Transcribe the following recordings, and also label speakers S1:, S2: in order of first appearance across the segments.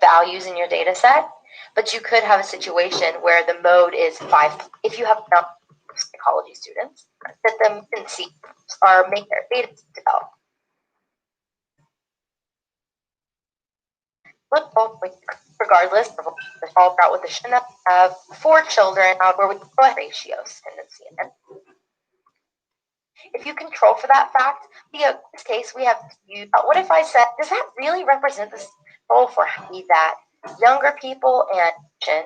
S1: Values in your data set, but you could have a situation where the mode is 5. If you have psychology students, set them in C or make their data develop. Regardless of the fall out with the Chanel of 4 children where we go at ratios tendency. And if you control for that fact, in this case we have what if I said, does that really represent the goal for me that younger people and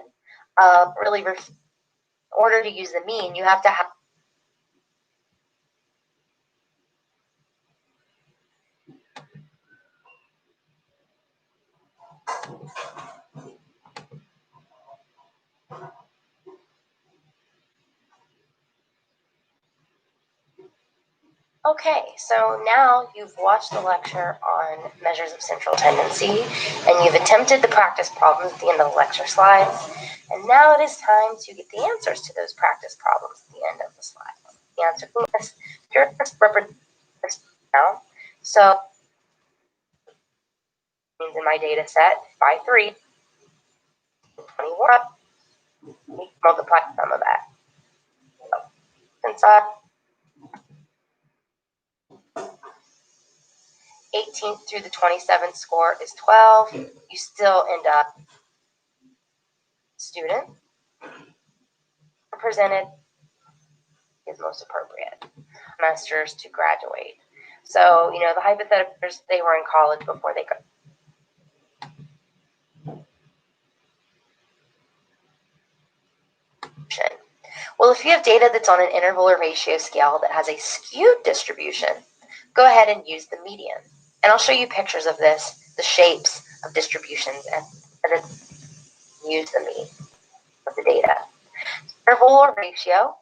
S1: really in order to use the mean, you have to have Okay, so now you've watched the lecture on measures of central tendency, and you've attempted the practice problems at the end of the lecture slides, and now it is time to get the answers to those practice problems at the end of the slides. The answer is just represent this now. So means in my data set by 3, 21, multiply some of that. So, since 18th through the 27th score is 12, you still end up student presented is most appropriate semesters to graduate. So, the hypotheticals, they were in college before they got. Well, if you have data that's on an interval or ratio scale that has a skewed distribution, go ahead and use the median. And I'll show you pictures of this, the shapes of distributions, and use the mean of the data. Interval or ratio,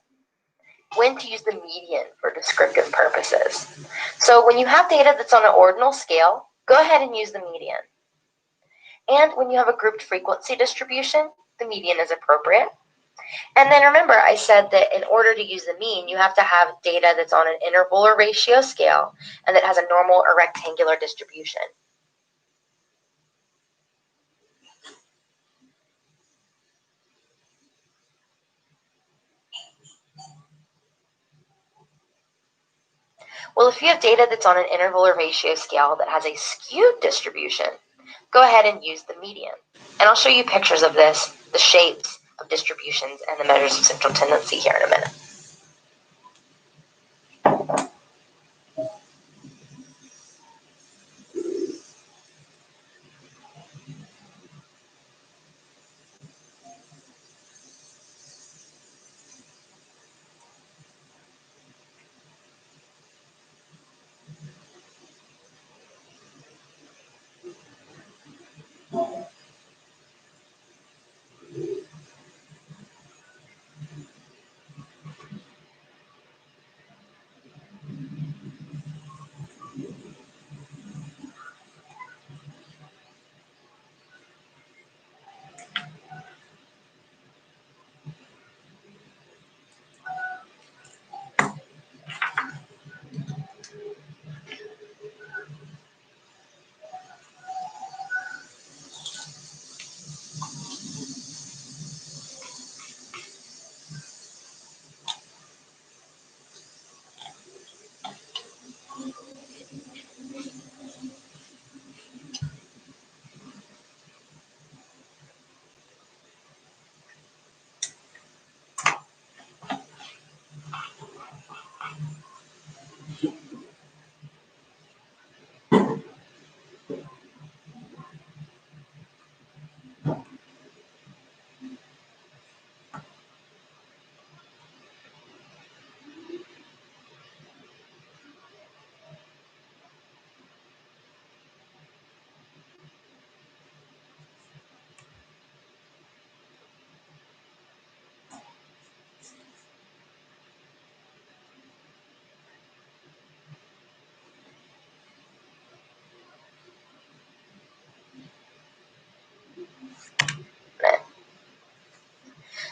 S1: when to use the median for descriptive purposes. So when you have data that's on an ordinal scale, go ahead and use the median. And when you have a grouped frequency distribution, the median is appropriate. And then remember, I said that in order to use the mean, you have to have data that's on an interval or ratio scale and that has a normal or rectangular distribution. Well, if you have data that's on an interval or ratio scale that has a skewed distribution, go ahead and use the median. And I'll show you pictures of this, the shapes of distributions and the measures of central tendency here in a minute.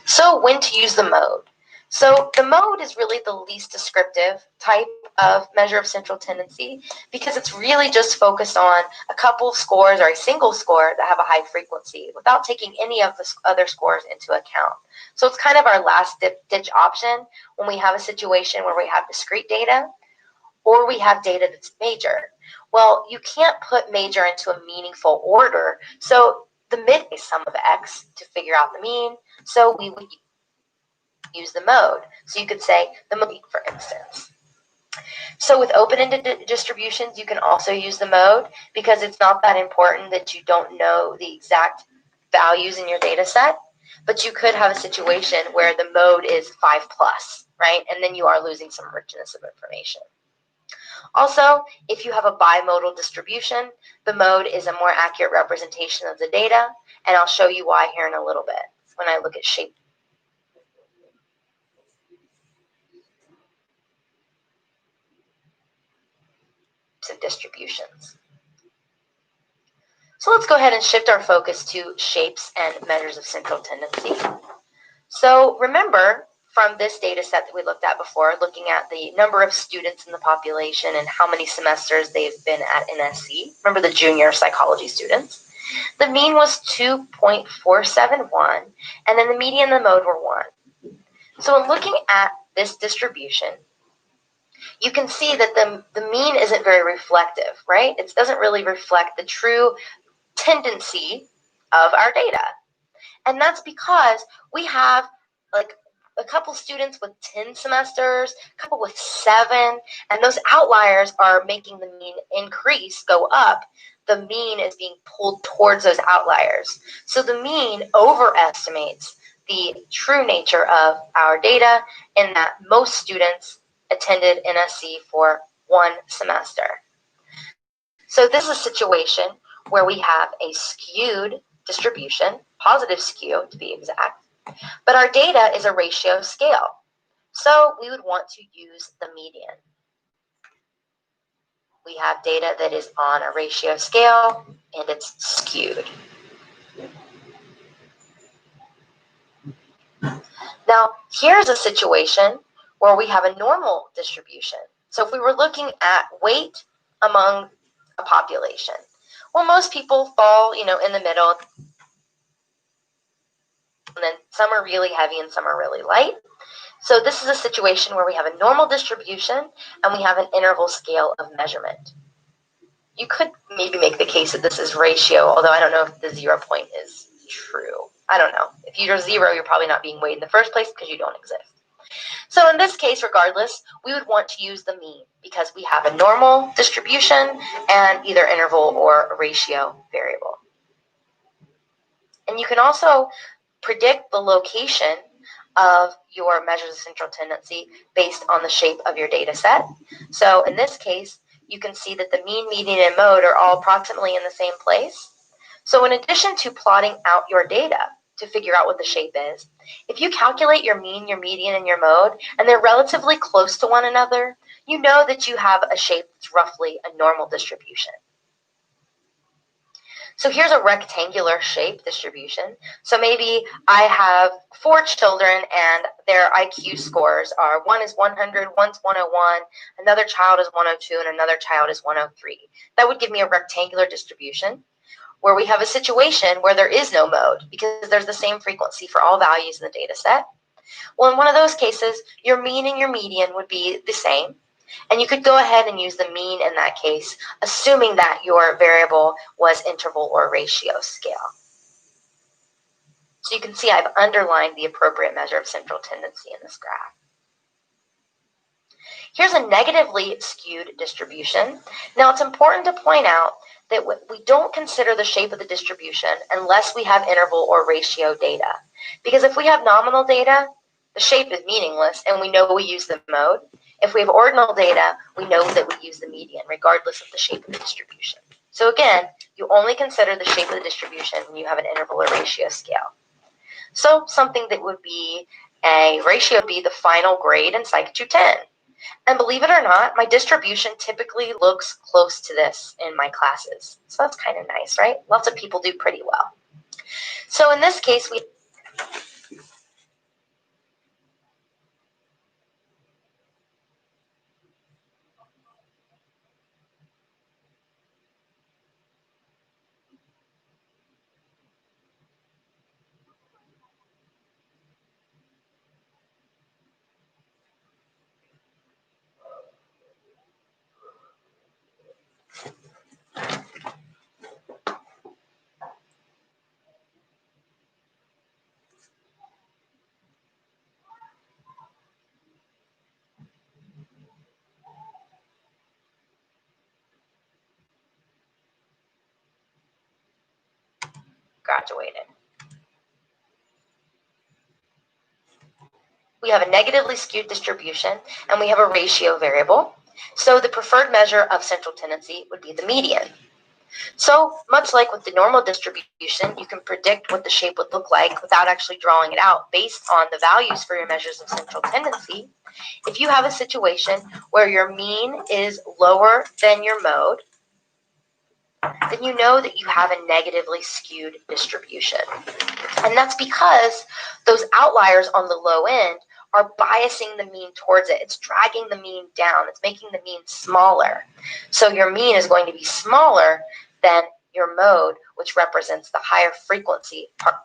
S1: So when to use the mode. So the mode is really the least descriptive type of measure of central tendency because it's really just focused on a couple of scores or a single score that have a high frequency without taking any of the other scores into account. So it's kind of our last ditch option when we have a situation where we have discrete data or we have data that's major. Well, you can't put major into a meaningful order. So the mid is sum of x to figure out the mean. So we would use the mode. So you could say the mode, for instance. So with open-ended distributions, you can also use the mode because it's not that important that you don't know the exact values in your data set, but you could have a situation where the mode is 5+, right? And then you are losing some richness of information. Also, if you have a bimodal distribution, the mode is a more accurate representation of the data, and I'll show you why here in a little bit when I look at shape. Of distributions. So let's go ahead and shift our focus to shapes and measures of central tendency. So remember from this data set that we looked at before, looking at the number of students in the population and how many semesters they've been at NSC. Remember the junior psychology students. The mean was 2.471, and then the median and the mode were 1. So in looking at this distribution, you can see that the mean isn't very reflective, right? It doesn't really reflect the true tendency of our data. And that's because we have like a couple students with 10 semesters, a couple with 7, and those outliers are making the mean increase, go up. The mean is being pulled towards those outliers. So the mean overestimates the true nature of our data in that most students attended NSC for 1 semester. So this is a situation where we have a skewed distribution, positive skew to be exact, but our data is a ratio scale. So we would want to use the median. We have data that is on a ratio scale and it's skewed. Now, here's a situation where we have a normal distribution. So if we were looking at weight among a population, well, most people fall, in the middle, and then some are really heavy and some are really light. So this is a situation where we have a normal distribution and we have an interval scale of measurement. you could maybe make the case that this is ratio, although I don't know if the 0 point is true. I don't know. If you're 0, you're probably not being weighed in the first place because you don't exist. So in this case, regardless, we would want to use the mean because we have a normal distribution and either interval or a ratio variable. And you can also predict the location of your measures of central tendency based on the shape of your data set. So in this case, you can see that the mean, median, and mode are all approximately in the same place. So in addition to plotting out your data to figure out what the shape is, if you calculate your mean, your median, and your mode, and they're relatively close to one another, you know that you have a shape that's roughly a normal distribution. So here's a rectangular shape distribution. So maybe I have 4 children and their IQ scores are, one is 100, one's 101, another child is 102, and another child is 103. That would give me a rectangular distribution where we have a situation where there is no mode because there's the same frequency for all values in the data set. Well, in one of those cases, your mean and your median would be the same. And you could go ahead and use the mean in that case, assuming that your variable was interval or ratio scale. So you can see I've underlined the appropriate measure of central tendency in this graph. Here's a negatively skewed distribution. Now it's important to point out that we don't consider the shape of the distribution unless we have interval or ratio data. Because if we have nominal data, the shape is meaningless and we know we use the mode. If we have ordinal data, we know that we use the median regardless of the shape of the distribution. So again, you only consider the shape of the distribution when you have an interval or ratio scale. So something that would be a ratio would be the final grade in Psych 210. And believe it or not, my distribution typically looks close to this in my classes. So that's kind of nice, right? Lots of people do pretty well. So in this case, we graduated. We have a negatively skewed distribution, and we have a ratio variable. So the preferred measure of central tendency would be the median. So much like with the normal distribution, you can predict what the shape would look like without actually drawing it out based on the values for your measures of central tendency. If you have a situation where your mean is lower than your mode, then you know that you have a negatively skewed distribution. And that's because those outliers on the low end are biasing the mean towards it. It's dragging the mean down. It's making the mean smaller. So your mean is going to be smaller than your mode, which represents the higher frequency part.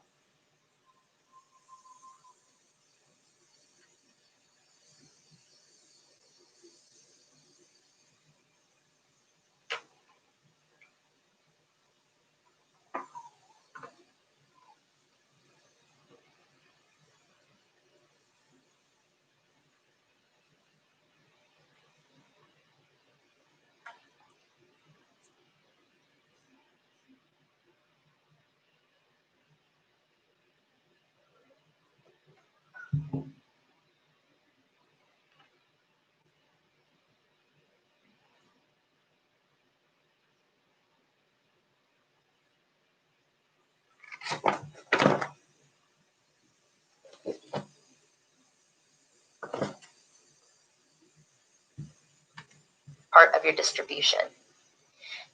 S1: Part of your distribution.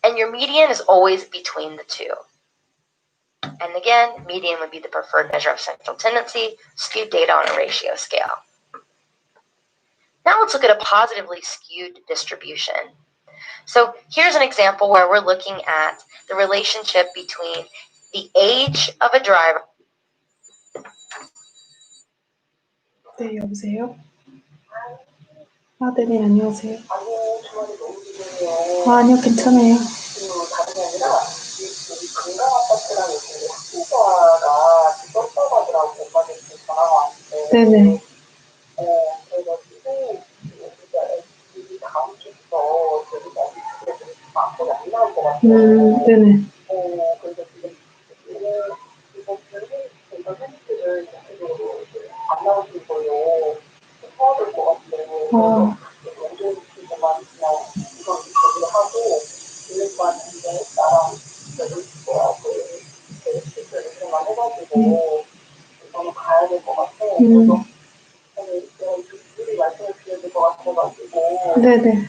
S1: And your median is always between the two. And again, median would be the preferred measure of central tendency, skewed data on a ratio scale. Now let's look at a positively skewed distribution. So here's an example where we're looking at the relationship between the age of a driver.
S2: 네, 여보세요? 네네, 안녕하세요. 아니요, 괜찮아요. 네네. 네네. 아, 음, 네네.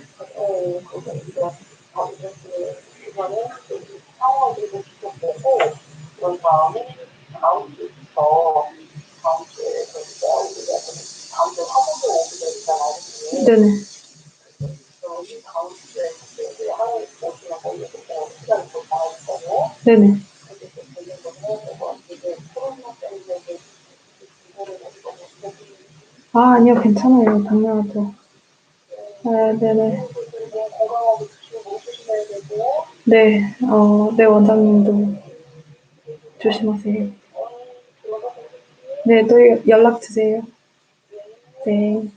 S2: 네네. 네네. 아, 아니요, 괜찮아요. 당연하죠. 아, 네네. 네, 네, 원장님도 조심하세요. 네, 또 연락 주세요. 네.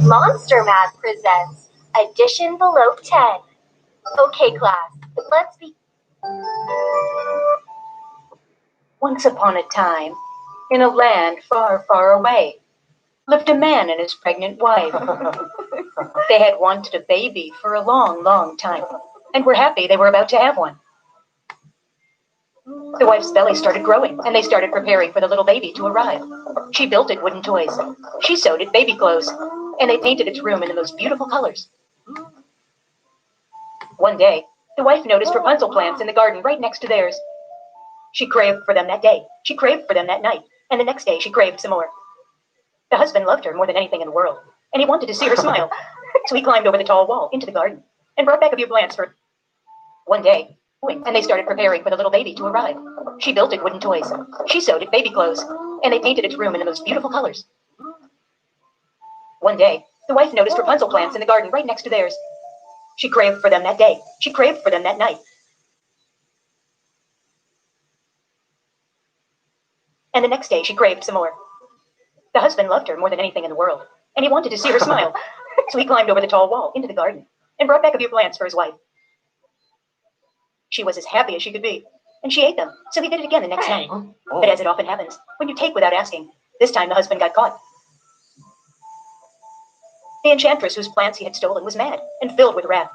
S1: Monster Math presents Addition Below 10. Okay, class, let's be. Once upon a time, in a land far, far away, lived a man and his pregnant wife. They had wanted a baby for a long, long time, and were happy they were about to have one. The wife's belly started growing, and they started preparing for the little baby to arrive. She built it wooden toys. She sewed it baby clothes, and they painted its room in the most beautiful colors. One day, the wife noticed Rapunzel plants in the garden right next to theirs. She craved for them that day. She craved for them that night, and the next day she craved some more. The husband loved her more than anything in the world, and he wanted to see her smile. So he climbed over the tall wall into the garden and brought back a few plants for her. One day, and they started preparing for the little baby to arrive. She built it wooden toys. She sewed it baby clothes, and they painted its room in the most beautiful colors. One day, the wife noticed Rapunzel plants in the garden right next to theirs. She craved for them that day. She craved for them that night. And the next day she craved some more. The husband loved her more than anything in the world, and he wanted to see her smile. So he climbed over the tall wall into the garden and brought back a few plants for his wife. She was as happy as she could be, and she ate them, so he did it again the next night. But as it often happens, when you take without asking, this time the husband got caught. The enchantress whose plants he had stolen was mad and filled with wrath.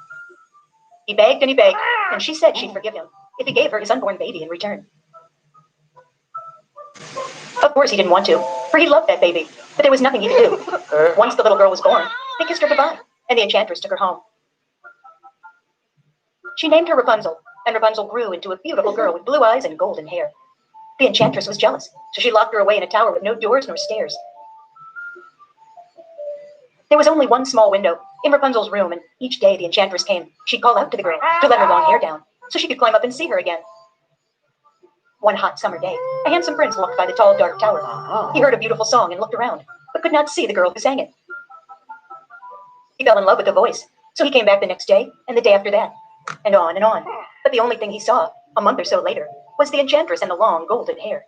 S1: He begged and he begged, and she said she'd forgive him if he gave her his unborn baby in return. Of course he didn't want to, for he loved that baby, but there was nothing he could do. Once the little girl was born, they kissed her goodbye, and the enchantress took her home. She named her Rapunzel, and Rapunzel grew into a beautiful girl with blue eyes and golden hair. The enchantress was jealous, so she locked her away in a tower with no doors nor stairs. There was only one small window in Rapunzel's room, and each day the enchantress came. She'd call out to the girl to let her long hair down, so she could climb up and see her again. One hot summer day, a handsome prince walked by the tall, dark tower. He heard a beautiful song and looked around, but could not see the girl who sang it. He fell in love with the voice, so he came back the next day, and the day after that, and on and on. But the only thing he saw, a month or so later, was the enchantress and the long, golden hair.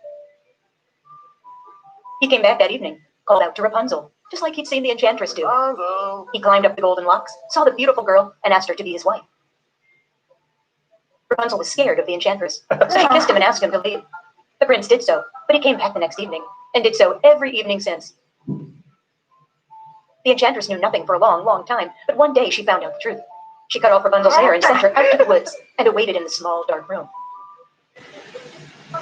S1: He came back that evening, called out to Rapunzel, just like he'd seen the enchantress do. He climbed up the golden locks, saw the beautiful girl, and asked her to be his wife. Rapunzel was scared of the enchantress, so she kissed him and asked him to leave. The prince did so, but he came back the next evening, and did so every evening since. The enchantress knew nothing for a long, long time, but one day she found out the truth. She cut off Rapunzel's hair and sent her out to the woods, and awaited in the small, dark room.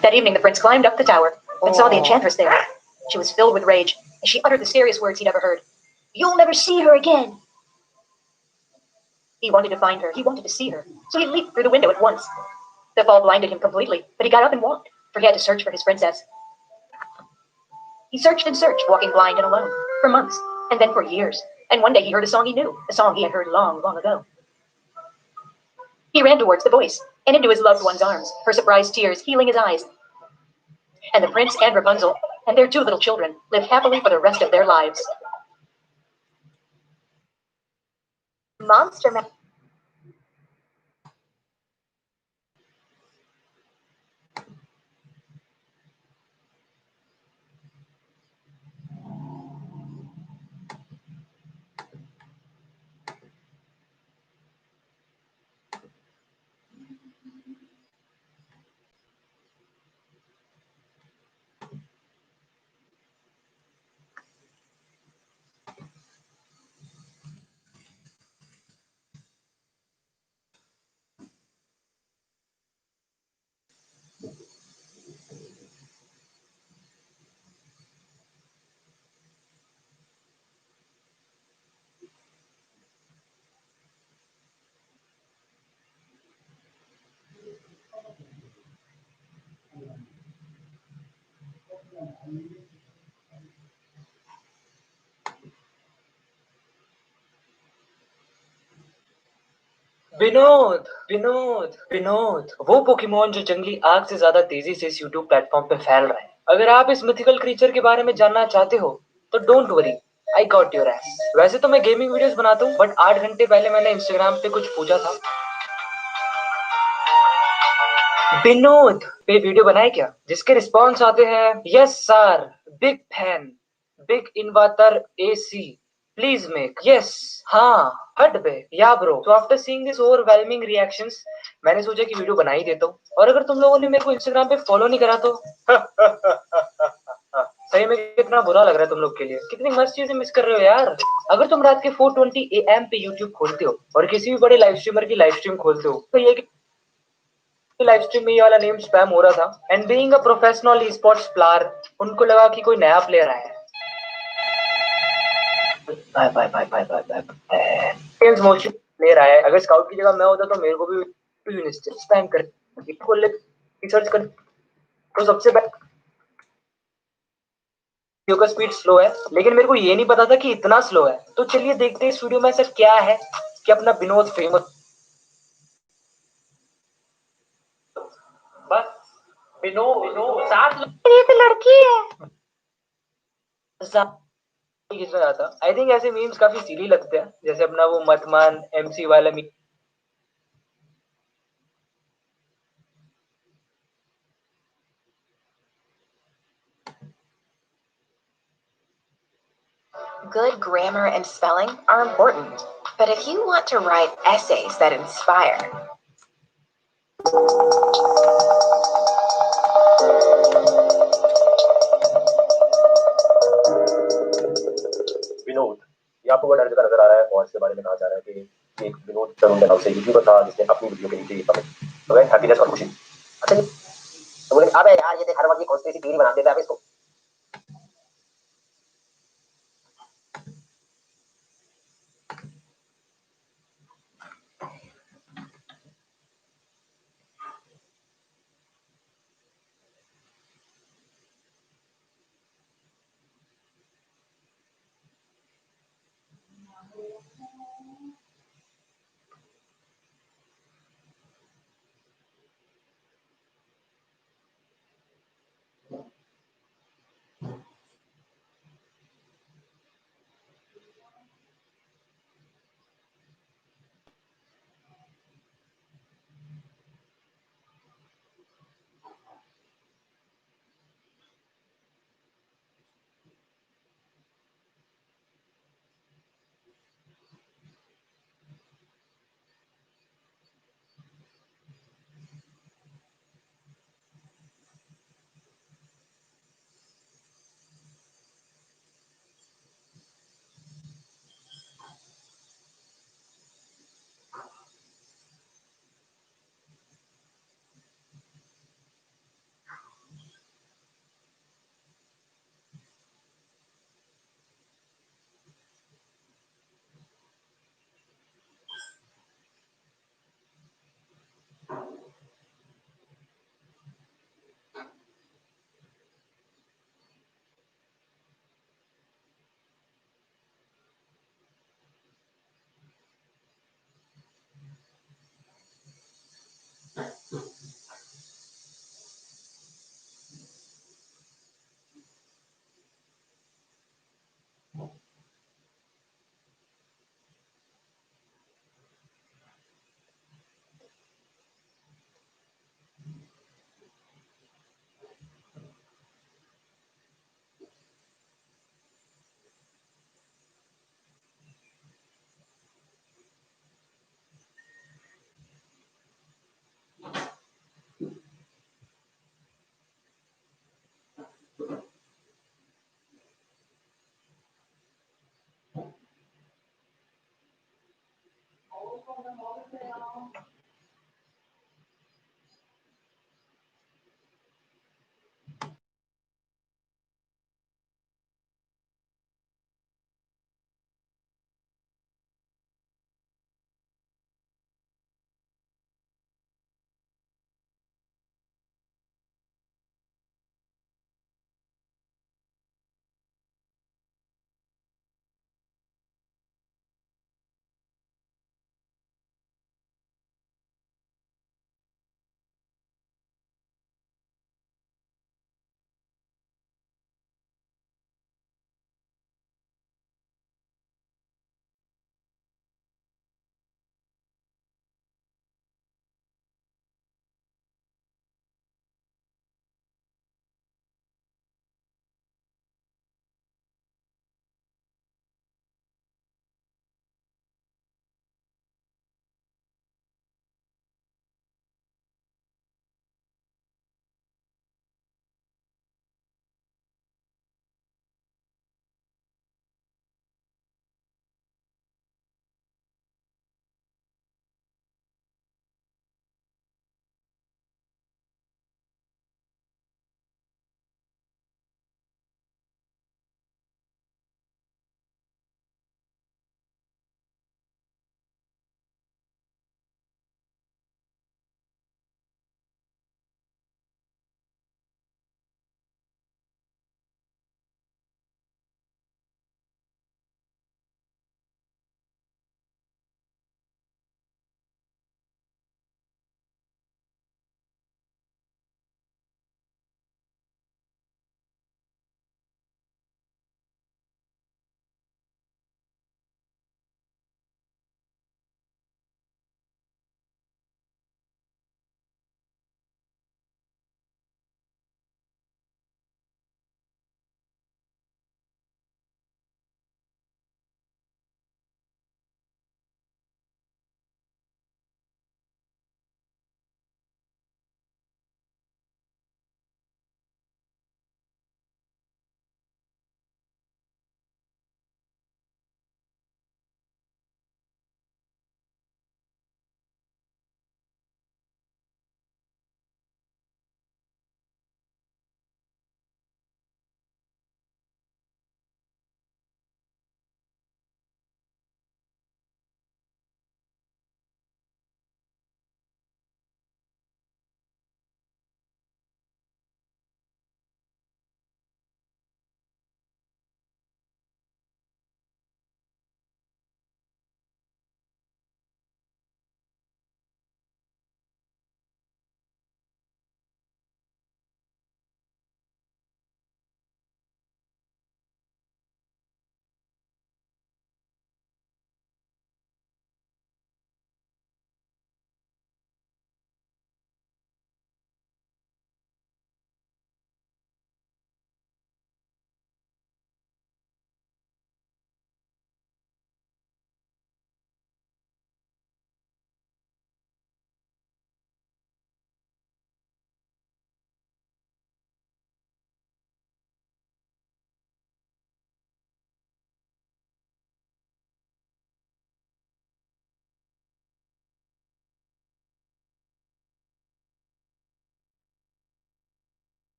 S1: That evening the prince climbed up the tower, and saw the enchantress there. She was filled with rage, and she uttered the scariest words he'd ever heard. "You'll never see her again." He wanted to find her, he wanted to see her, so he leaped through the window at once. The fall blinded him completely, but he got up and walked, for he had to search for his princess. He searched and searched, walking blind and alone, for months, and then for years, and one day he heard a song he knew, a song he had heard long, long ago. He ran towards the voice, and into his loved one's arms, her surprised tears healing his eyes. And the prince and Rapunzel, and their two little children, lived happily for the rest of their lives. Monster Math.
S3: Vinod Vinod Vinod, वो Pokemon जो जंगली आग से ज्यादा तेजी से इस YouTube platform पे फैल रहा है। अगर आप इस मिथिकल क्रीचर के बारे में जानना चाहते हो तो don't worry, I got your S. वैसे तो मैं गेमिंग वीडियोस बनाता हूँ, बट 8 घंटे पहले मैंने इंस्टाग्राम पे कुछ पूछा था। विनोद पे वीडियो बनाए क्या, जिसके रिस्पॉन्स आते हैं yes sir, big fan, big inverter AC, please make, yes, हाँ, हट बे, या ब्रो। तो after seeing this overwhelming reactions, मैंने सोचा कि वीडियो बना ही देता हूँ। और अगर तुम लोगों ने मेरे को इंस्टाग्राम पे फॉलो नहीं करा तो सही में कितना बुरा लग रहा है तुम लोग के लिए। कितनी मस्त चीजें मिस कर रहे हो यार। अगर तुम रात के 4:20 AM पे यूट्यूब खोलते हो और किसी भी बड़े लाइव स्ट्रीमर की लाइव स्ट्रीम खोलते हो, तो ये लाइव स्ट्रीम में ये वाला नेम स्पैम हो रहा था। And being a professional esports player, उनको लगा कि कोई नया प्लेयर आया है। Bye bye bye bye bye bye. टेल्स मोशन प्लेयर आया है। अगर स्काउट की जगह मैं होता तो मेरे को भी स्पैम कर खोल ले, रिसर्च कर। तो सबसे पहले वीडियो का स्पीड स्लो है, लेकिन मेरे को ये नहीं पता था कि इतना स्लो है। तो चलिए देखते हैं इस वीडियो में ऐसा क्या है कि अपना विनोद फेमस। बस विनोद विनोद साथ
S1: ये तो लड़की है।
S3: खींचना चाहता। आई थिंक ऐसे मीम्स काफी सीधी लगते हैं, जैसे अपना वो मतमान MC वाला meme.
S1: Good grammar and spelling are important, but if you want to write essays that inspire,
S3: Vinod, ये आपको बड़ा डर नजर आ रहा है और इसके बारे में कहा जा रहा है कि ये एक विनोद तरुण के नाम से यूट्यूबर था जिसने अपनी वीडियो के नीचे ये कमेंट हैप्पीनेस और खुशी। अच्छा तो बोले अबे यार ये देख हर वक्त ये कॉन्स्पिरेसी थ्योरी बना देता है इसको।